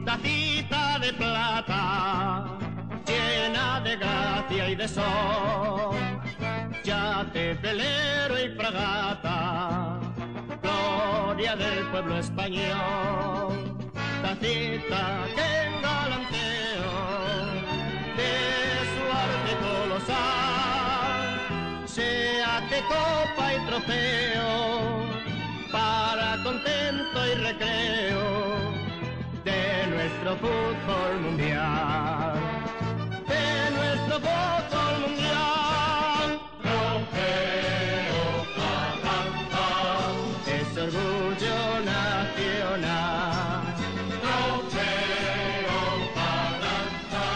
Tacita de plata, llena de gracia y de sol, yate, velero y fragata, gloria del pueblo español. Tacita que en galanteo de su arte colosal, séate copa y trofeo para contento y recreo de nuestro fútbol mundial, de nuestro fútbol mundial. Trofeo Carranza es orgullo nacional. Trofeo Carranza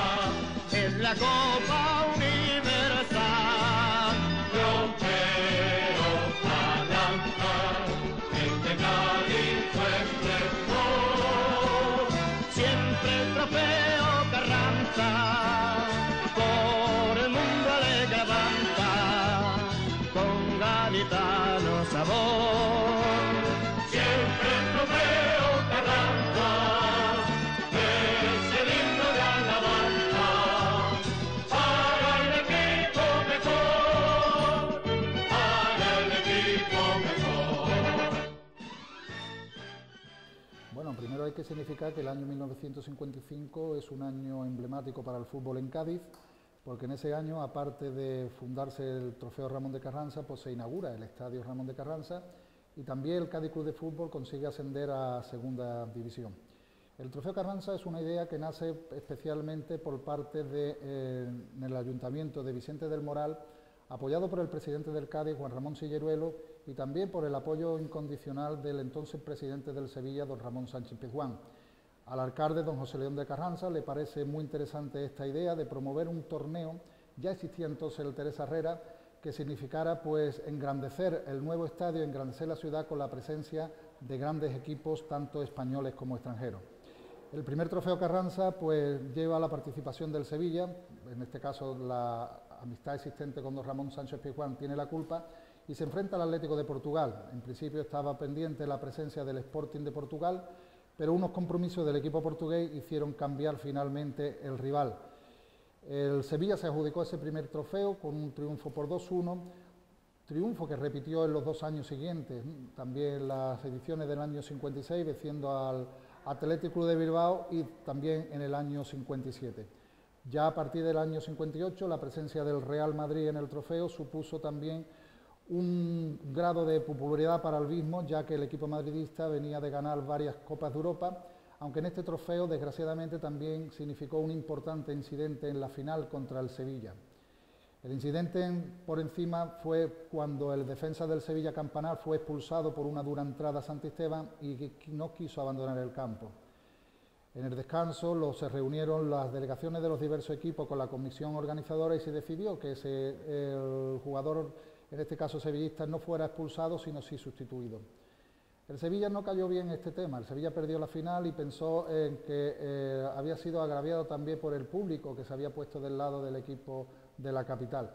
es la Copa Universal. Trofeo Carranza es de Cádiz su esplendor. Siempre el trofeo Carranza por el mundo alegre avanza con gaditano sabor. Siempre el trofeo Carranza es el himno de alabanza para el equipo mejor, para el equipo mejor. Bueno, primero hay que significar que el año 1955 es un año emblemático para el fútbol en Cádiz, porque en ese año, aparte de fundarse el Trofeo Ramón de Carranza, pues se inaugura el Estadio Ramón de Carranza y también el Cádiz Club de Fútbol consigue ascender a Segunda División. El Trofeo Carranza es una idea que nace especialmente por parte del Ayuntamiento de Vicente del Moral, apoyado por el presidente del Cádiz, Juan Ramón Silleruelo, y también por el apoyo incondicional del entonces presidente del Sevilla, don Ramón Sánchez Pizjuán. Al alcalde, don José León de Carranza, le parece muy interesante esta idea de promover un torneo, ya existía entonces el Teresa Herrera, que significara pues engrandecer el nuevo estadio, engrandecer la ciudad con la presencia de grandes equipos, tanto españoles como extranjeros. El primer Trofeo Carranza pues lleva la participación del Sevilla, en este caso la amistad existente con don Ramón Sánchez Pizjuán tiene la culpa, y se enfrenta al Atlético de Portugal. En principio estaba pendiente la presencia del Sporting de Portugal, pero unos compromisos del equipo portugués hicieron cambiar finalmente el rival. El Sevilla se adjudicó ese primer trofeo con un triunfo por 2-1, triunfo que repitió en los 2 años siguientes, también las ediciones del año 56, venciendo al Athletic Club de Bilbao, y también en el año 57. Ya a partir del año 58, la presencia del Real Madrid en el trofeo supuso también un grado de popularidad para el mismo, ya que el equipo madridista venía de ganar varias Copas de Europa, aunque en este trofeo desgraciadamente también significó un importante incidente en la final contra el Sevilla. El incidente por encima fue cuando el defensa del Sevilla, Campanar, fue expulsado por una dura entrada a Santisteban y no quiso abandonar el campo. En el descanso se reunieron las delegaciones de los diversos equipos con la comisión organizadora y se decidió que el jugador, en este caso sevillista, no fuera expulsado, sino sí sustituido. El Sevilla no cayó bien este tema, el Sevilla perdió la final y pensó en que había sido agraviado también por el público que se había puesto del lado del equipo de la capital.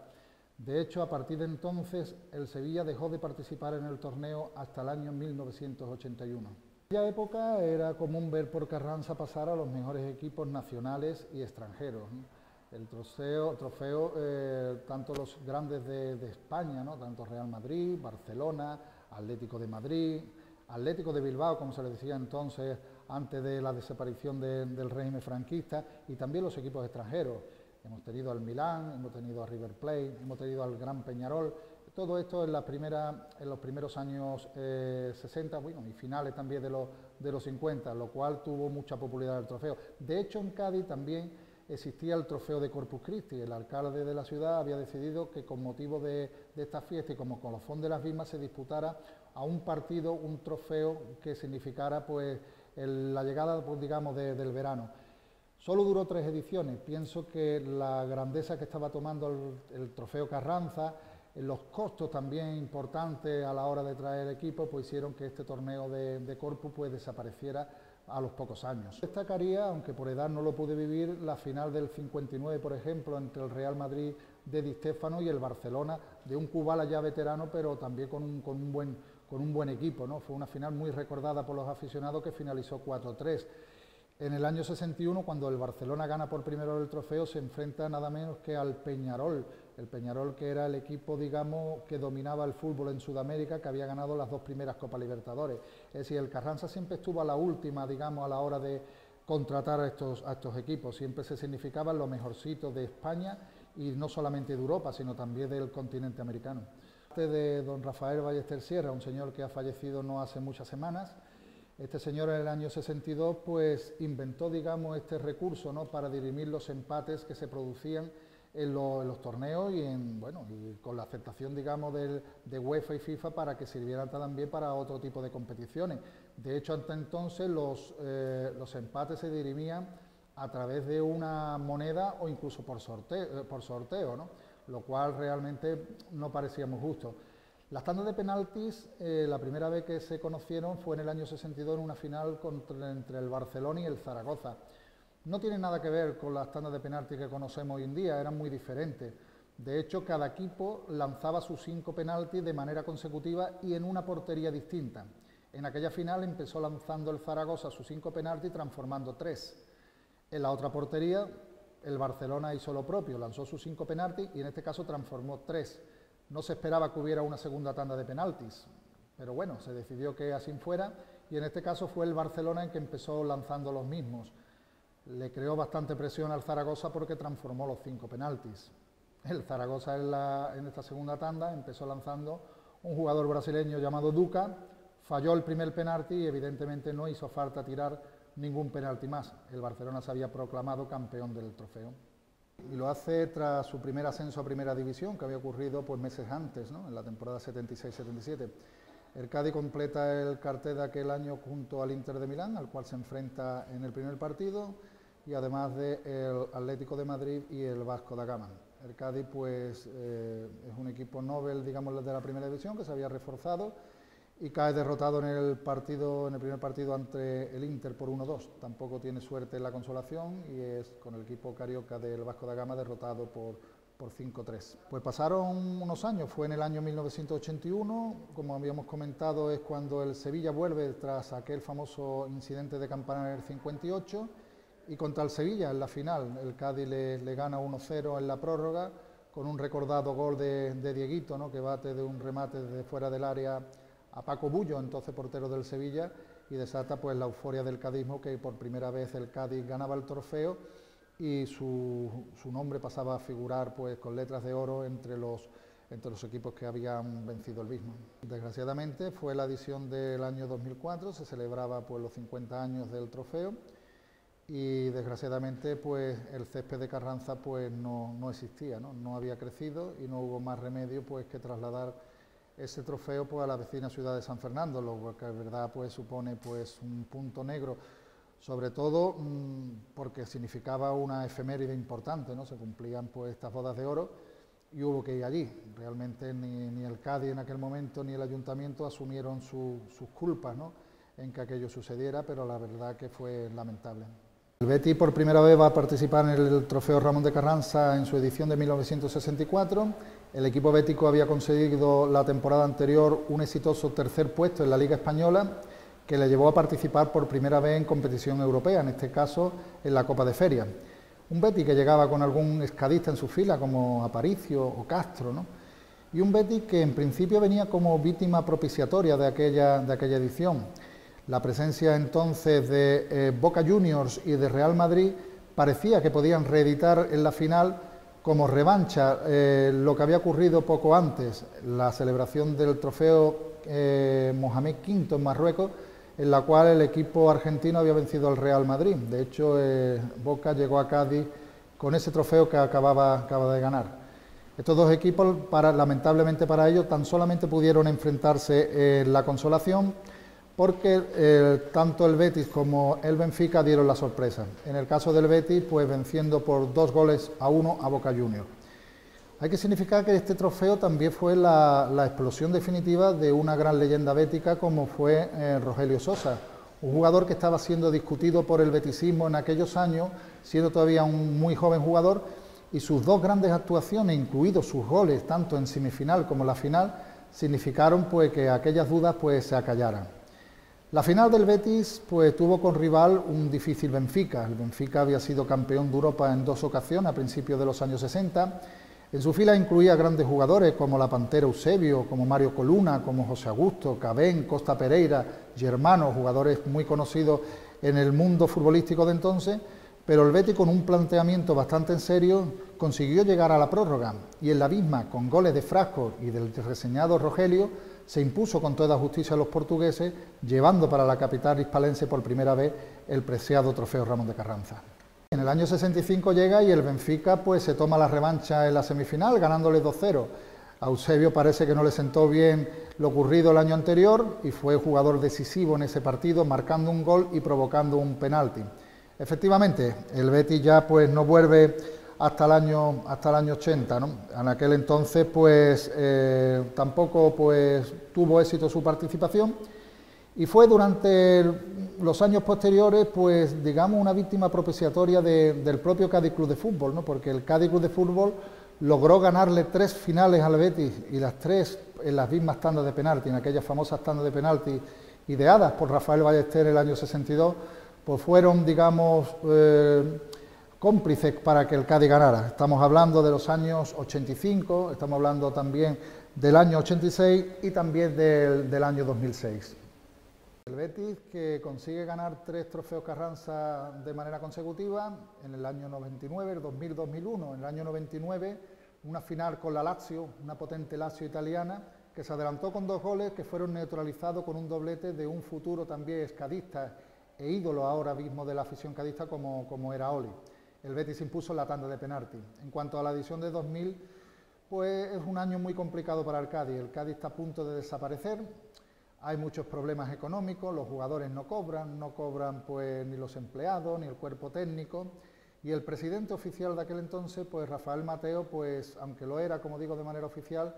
De hecho, a partir de entonces, el Sevilla dejó de participar en el torneo hasta el año 1981. En aquella época era común ver por Carranza pasar a los mejores equipos nacionales y extranjeros, ¿no? El trofeo tanto los grandes de España, ¿no? Tanto Real Madrid, Barcelona, Atlético de Madrid, Atlético de Bilbao, como se le decía entonces, antes de la desaparición del régimen franquista, y también los equipos extranjeros. Hemos tenido al Milán, hemos tenido al River Plate, hemos tenido al Gran Peñarol. Todo esto en los primeros años 60, bueno, y finales también de los 50, lo cual tuvo mucha popularidad el trofeo. De hecho, en Cádiz también existía el trofeo de Corpus Christi. El alcalde de la ciudad había decidido que con motivo de esta fiesta y como colofón de las mismas se disputara a un partido un trofeo que significara pues la llegada, pues, digamos, del verano. Solo duró 3 ediciones. Pienso que la grandeza que estaba tomando el trofeo Carranza, los costos también importantes a la hora de traer equipo, pues hicieron que este torneo de Corpus pues desapareciera a los pocos años. Destacaría, aunque por edad no lo pude vivir, la final del 59, por ejemplo, entre el Real Madrid de Di Stéfano y el Barcelona, de un Kubala ya veterano, pero también con un buen equipo, ¿no? Fue una final muy recordada por los aficionados, que finalizó 4-3. En el año 61, cuando el Barcelona gana por primera vez el trofeo, se enfrenta nada menos que al Peñarol. El Peñarol, que era el equipo, digamos, que dominaba el fútbol en Sudamérica, que había ganado las 2 primeras Copas Libertadores. Es decir, el Carranza siempre estuvo a la última, digamos, a la hora de contratar a estos equipos. Siempre se significaban los mejorcitos de España, y no solamente de Europa, sino también del continente americano. De don Rafael Ballester Sierra, un señor que ha fallecido no hace muchas semanas. Este señor en el año 62 pues inventó, digamos, este recurso, ¿no?, para dirimir los empates que se producían en los torneos y con la aceptación, digamos, de UEFA y FIFA, para que sirvieran también para otro tipo de competiciones. De hecho, hasta entonces los empates se dirimían a través de una moneda o incluso por sorteo, ¿no?, lo cual realmente no parecía muy justo. Las tandas de penaltis, la primera vez que se conocieron fue en el año 62 en una final entre el Barcelona y el Zaragoza. No tiene nada que ver con las tandas de penaltis que conocemos hoy en día, eran muy diferentes. De hecho, cada equipo lanzaba sus 5 penaltis de manera consecutiva y en una portería distinta. En aquella final empezó lanzando el Zaragoza sus 5 penaltis, transformando 3. En la otra portería, el Barcelona hizo lo propio, lanzó sus 5 penaltis y en este caso transformó 3. No se esperaba que hubiera una segunda tanda de penaltis, pero bueno, se decidió que así fuera, y en este caso fue el Barcelona en que empezó lanzando los mismos. Le creó bastante presión al Zaragoza porque transformó los 5 penaltis. El Zaragoza en esta segunda tanda empezó lanzando un jugador brasileño llamado Duca, falló el primer penalti y evidentemente no hizo falta tirar ningún penalti más. El Barcelona se había proclamado campeón del trofeo. Y lo hace tras su primer ascenso a Primera División, que había ocurrido pues meses antes, ¿no?, en la temporada 76-77. El Cádiz completa el cartel de aquel año junto al Inter de Milán, al cual se enfrenta en el primer partido, y además del Atlético de Madrid y el Vasco da Gama. El Cádiz pues es un equipo novel, digamos, de la Primera División, que se había reforzado, y cae derrotado en el primer partido ante el Inter por 1-2. Tampoco tiene suerte en la consolación y es con el equipo carioca del Vasco da Gama derrotado por 5-3. Pues pasaron unos años, fue en el año 1981, como habíamos comentado, es cuando el Sevilla vuelve tras aquel famoso incidente de Campanar en el 58, y contra el Sevilla en la final, el Cádiz le gana 1-0 en la prórroga, con un recordado gol de Dieguito, ¿no?, que bate de un remate desde fuera del área a Paco Bullo, entonces portero del Sevilla, y desata pues la euforia del cadismo, que por primera vez el Cádiz ganaba el trofeo y su nombre pasaba a figurar pues con letras de oro entre los equipos que habían vencido el mismo. Desgraciadamente fue la edición del año 2004, se celebraba pues los 50 años del trofeo, y desgraciadamente pues el césped de Carranza pues no existía, no había crecido, y no hubo más remedio pues que trasladar ese trofeo pues a la vecina ciudad de San Fernando, lo que en verdad pues supone pues un punto negro, sobre todo porque significaba una efeméride importante, ¿no? Se cumplían pues estas bodas de oro y hubo que ir allí. Realmente ni el Cádiz en aquel momento ni el ayuntamiento asumieron sus culpas, ¿no?, en que aquello sucediera, pero la verdad que fue lamentable. El Betis por primera vez va a participar en el Trofeo Ramón de Carranza en su edición de 1964. El equipo bético había conseguido la temporada anterior un exitoso tercer puesto en la Liga Española, que le llevó a participar por primera vez en competición europea, en este caso en la Copa de Feria. Un Betis que llegaba con algún escadista en su fila, como Aparicio o Castro, ¿no?, y un Betis que en principio venía como víctima propiciatoria de aquella edición. La presencia entonces de Boca Juniors y de Real Madrid parecía que podían reeditar en la final como revancha lo que había ocurrido poco antes, la celebración del trofeo Mohamed V en Marruecos, en la cual el equipo argentino había vencido al Real Madrid. De hecho, Boca llegó a Cádiz con ese trofeo que acaba de ganar. Estos dos equipos, lamentablemente para ellos, tan solamente pudieron enfrentarse en la consolación, porque tanto el Betis como el Benfica dieron la sorpresa. En el caso del Betis, pues venciendo por 2-1 a Boca Juniors. Hay que significar que este trofeo también fue la explosión definitiva de una gran leyenda bética como fue Rogelio Sosa, Un jugador que estaba siendo discutido por el betisismo en aquellos años, siendo todavía un muy joven jugador, y sus dos grandes actuaciones, incluidos sus goles, tanto en semifinal como en la final, significaron pues que aquellas dudas pues se acallaran. La final del Betis pues tuvo con rival un difícil Benfica. El Benfica había sido campeón de Europa en 2 ocasiones a principios de los años 60. En su fila incluía grandes jugadores como la Pantera Eusebio, como Mario Coluna, como José Augusto, Cabén, Costa Pereira, Germano, jugadores muy conocidos en el mundo futbolístico de entonces, pero el Betis, con un planteamiento bastante en serio, consiguió llegar a la prórroga y en la misma, con goles de Frasco y del reseñado Rogelio, se impuso con toda justicia a los portugueses, llevando para la capital hispalense por primera vez el preciado trofeo Ramón de Carranza. En el año 65 llega y el Benfica pues se toma la revancha en la semifinal, ganándole 2-0. A Eusebio parece que no le sentó bien lo ocurrido el año anterior y fue jugador decisivo en ese partido, marcando un gol y provocando un penalti. Efectivamente, el Betis ya pues no vuelve hasta el año 80, ¿no? En aquel entonces pues tampoco pues tuvo éxito su participación y fue durante los años posteriores pues digamos una víctima propiciatoria del propio Cádiz Club de Fútbol, ¿no? Porque el Cádiz Club de Fútbol logró ganarle 3 finales al Betis y las 3 en las mismas tandas de penalti, en aquellas famosas tandas de penalti ideadas por Rafael Ballester en el año 62, pues fueron, digamos, cómplices para que el Cádiz ganara. Estamos hablando de los años 85, estamos hablando también del año 86 y también del año 2006. El Betis, que consigue ganar 3 trofeos Carranza de manera consecutiva, en el año 99, el 2000-2001, en el año 99, una final con la Lazio, una potente Lazio italiana, que se adelantó con 2 goles que fueron neutralizados con un doblete de un futuro también escadista e ídolo ahora mismo de la afición cadista como era Oli. El Betis impuso en la tanda de penalti. En cuanto a la edición de 2000, pues es un año muy complicado para el Cádiz. El Cádiz está a punto de desaparecer, hay muchos problemas económicos, los jugadores no cobran pues ni los empleados, ni el cuerpo técnico, y el presidente oficial de aquel entonces, pues Rafael Mateo, pues aunque lo era, como digo, de manera oficial,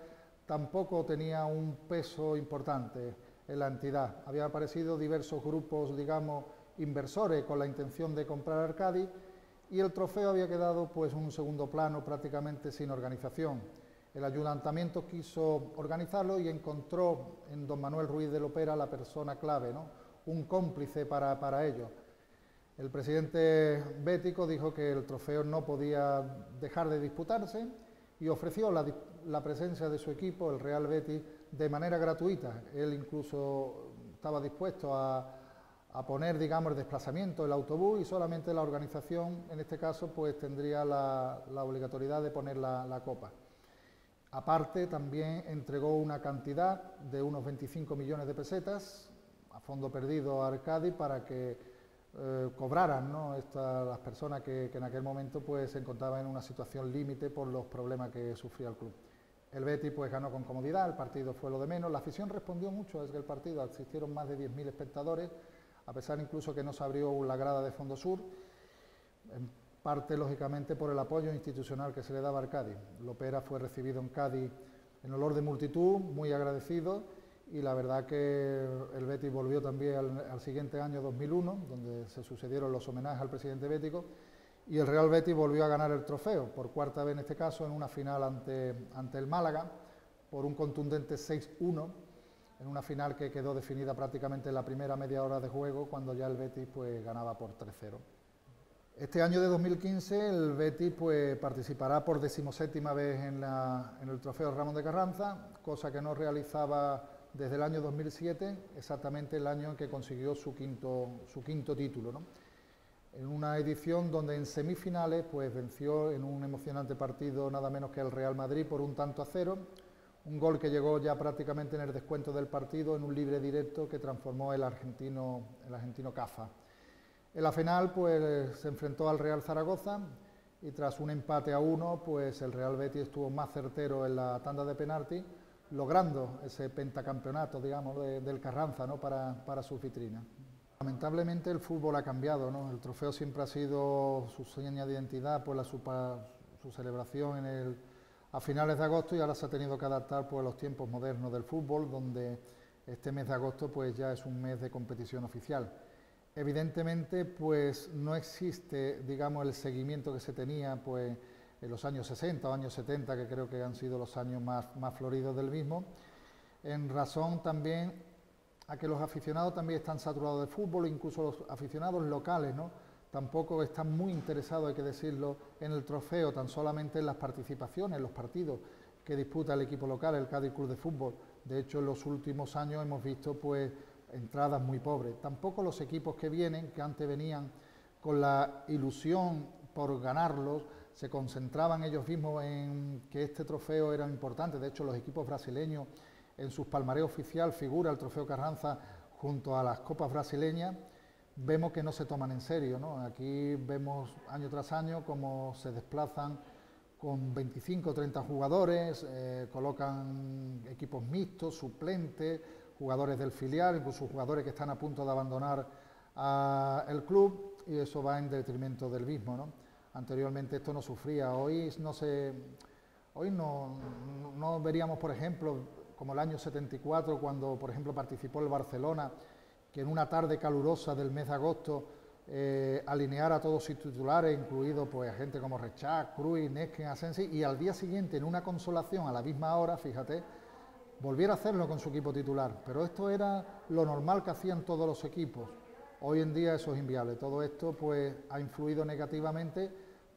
tampoco tenía un peso importante en la entidad. Habían aparecido diversos grupos, digamos, inversores con la intención de comprar al Cádiz y el trofeo había quedado pues en un segundo plano, prácticamente sin organización. El ayuntamiento quiso organizarlo y encontró en don Manuel Ruiz de Lopera la persona clave, ¿no? Un cómplice para ello. El presidente bético dijo que el trofeo no podía dejar de disputarse y ofreció la presencia de su equipo, el Real Betis, de manera gratuita. Él incluso estaba dispuesto a poner, digamos, el desplazamiento, el autobús, y solamente la organización, en este caso, pues tendría la obligatoriedad de poner la copa. Aparte, también entregó una cantidad de unos 25 millones de pesetas a fondo perdido a Cádiz para que cobraran, ¿no? Las personas que en aquel momento pues se encontraban en una situación límite por los problemas que sufría el club. El Betis pues ganó con comodidad, el partido fue lo de menos, la afición respondió mucho desde el partido, asistieron más de 10.000 espectadores, a pesar incluso que no se abrió la grada de Fondo Sur, en parte lógicamente por el apoyo institucional que se le daba al Cádiz. Lopera fue recibido en Cádiz en olor de multitud, muy agradecido, y la verdad que el Betis volvió también al siguiente año 2001, donde se sucedieron los homenajes al presidente bético, y el Real Betis volvió a ganar el trofeo, por 4ª vez en este caso, en una final ante el Málaga, por un contundente 6-1, en una final que quedó definida prácticamente en la primera media hora de juego, cuando ya el Betis pues ganaba por 3-0. Este año de 2015 el Betis pues participará por 17ª vez en el trofeo Ramón de Carranza, cosa que no realizaba desde el año 2007, exactamente el año en que consiguió su quinto título, ¿no? En una edición donde en semifinales pues venció en un emocionante partido nada menos que el Real Madrid por 1-0, un gol que llegó ya prácticamente en el descuento del partido en un libre directo que transformó el argentino Cafa. En la final pues se enfrentó al Real Zaragoza y tras un empate a 1 pues el Real Betis estuvo más certero en la tanda de penalti, logrando ese pentacampeonato, digamos, del Carranza, ¿no? para sus vitrinas. Lamentablemente el fútbol ha cambiado, ¿no? El trofeo siempre ha sido su seña de identidad, pues su celebración a finales de agosto, y ahora se ha tenido que adaptar pues, a los tiempos modernos del fútbol, donde este mes de agosto pues, ya es un mes de competición oficial. Evidentemente, pues no existe, digamos, el seguimiento que se tenía, pues en los años 60 o años 70, que creo que han sido los años más floridos del mismo, en razón también a que los aficionados también están saturados de fútbol, incluso los aficionados locales, ¿no? Tampoco están muy interesados, hay que decirlo, en el trofeo, tan solamente en las participaciones, en los partidos que disputa el equipo local, el Cádiz Club de Fútbol. De hecho, en los últimos años hemos visto pues entradas muy pobres. Tampoco los equipos que vienen, que antes venían con la ilusión por ganarlos, se concentraban ellos mismos en que este trofeo era importante. De hecho, los equipos brasileños, en sus palmarés oficial figura el trofeo Carranza junto a las copas brasileñas. Vemos que no se toman en serio, ¿no? Aquí vemos año tras año cómo se desplazan con 25 o 30 jugadores, colocan equipos mixtos, suplentes, jugadores del filial, incluso jugadores que están a punto de abandonar el club, y eso va en detrimento del mismo, ¿no? Anteriormente esto no sufría, hoy no veríamos, por ejemplo, como el año 74, cuando por ejemplo participó el Barcelona, que en una tarde calurosa del mes de agosto alineara a todos sus titulares, incluido pues gente como Rechach, Cruyff, Nesken, Asensi, y al día siguiente, en una consolación a la misma hora, fíjate, volviera a hacerlo con su equipo titular. Pero esto era lo normal que hacían todos los equipos. Hoy en día eso es inviable. Todo esto pues ha influido negativamente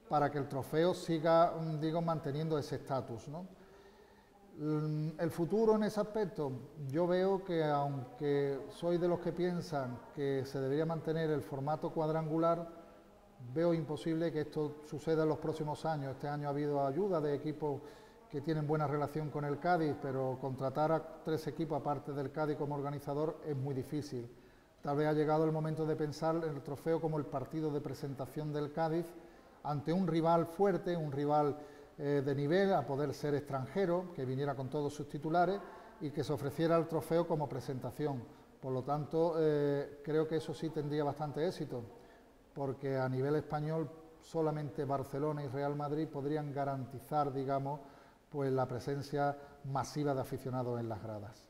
para que el trofeo siga, digo, manteniendo ese estatus, ¿no? El futuro en ese aspecto, yo veo que aunque soy de los que piensan que se debería mantener el formato cuadrangular, veo imposible que esto suceda en los próximos años. Este año ha habido ayuda de equipos que tienen buena relación con el Cádiz, pero contratar a 3 equipos aparte del Cádiz como organizador es muy difícil. Tal vez ha llegado el momento de pensar en el trofeo como el partido de presentación del Cádiz ante un rival fuerte, un rival de nivel, a poder ser extranjero, que viniera con todos sus titulares y que se ofreciera el trofeo como presentación. Por lo tanto, creo que eso sí tendría bastante éxito, porque a nivel español solamente Barcelona y Real Madrid podrían garantizar, digamos, pues la presencia masiva de aficionados en las gradas.